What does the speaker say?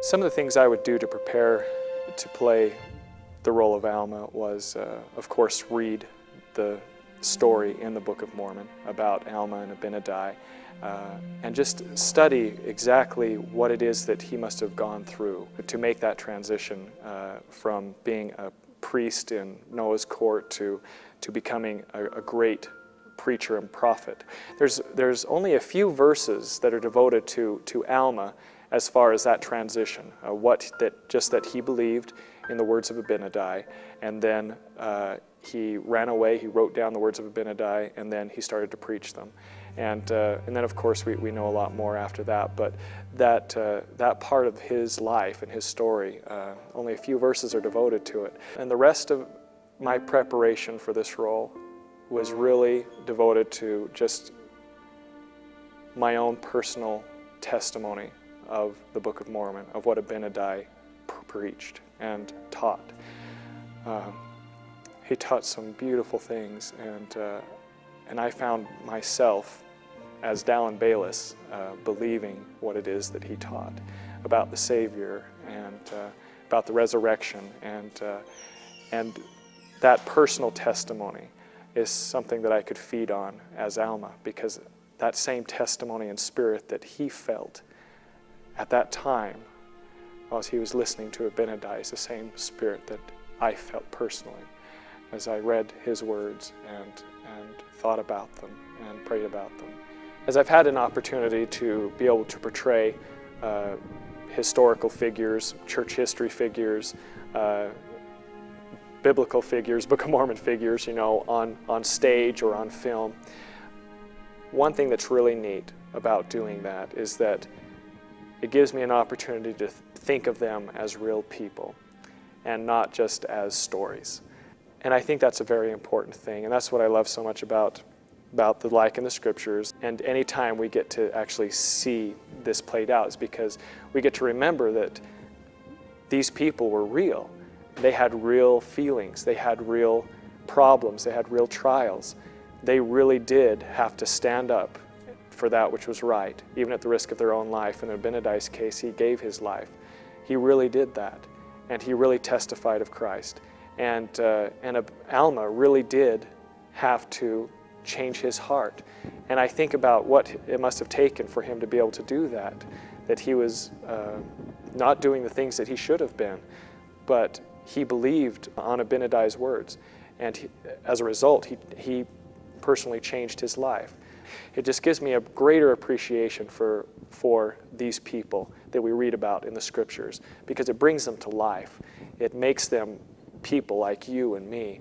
Some of the things I would do to prepare to play the role of Alma was, of course, read the story in the Book of Mormon about Alma and Abinadi, and just study exactly what it is that he must have gone through to make that transition from being a priest in Noah's court to becoming a great preacher and prophet. There's only a few verses that are devoted to Alma as far as that transition, just that he believed in the words of Abinadi, and then he ran away, he wrote down the words of Abinadi, and then he started to preach them. And then of course we know a lot more after that, but that part of his life and his story, only a few verses are devoted to it. And the rest of my preparation for this role was really devoted to just my own personal testimony of the Book of Mormon, of what Abinadi preached and taught. He taught some beautiful things, and I found myself, as Dallin Bayless, believing what it is that he taught about the Savior and about the resurrection, and that personal testimony is something that I could feed on as Alma, because that same testimony and spirit that he felt at that time whilst he was listening to Abinadi is the same spirit that I felt personally as I read his words and thought about them and prayed about them. As I've had an opportunity to be able to portray historical figures, church history figures, biblical figures, Book of Mormon figures, you know, on stage or on film, one thing that's really neat about doing that is that it gives me an opportunity to think of them as real people and not just as stories. And I think that's a very important thing, and that's what I love so much about the Liken, the Scriptures. And any time we get to actually see this played out is because we get to remember that these people were real. They had real feelings, they had real problems, they had real trials. They really did have to stand up for that which was right, even at the risk of their own life. In Abinadi's case, he gave his life. He really did that, and he really testified of Christ. And Alma really did have to change his heart. And I think about what it must have taken for him to be able to do that he was not doing the things that he should have been, but he believed on Abinadi's words. And as a result, he personally changed his life. It just gives me a greater appreciation for these people that we read about in the Scriptures, because it brings them to life. It makes them people like you and me.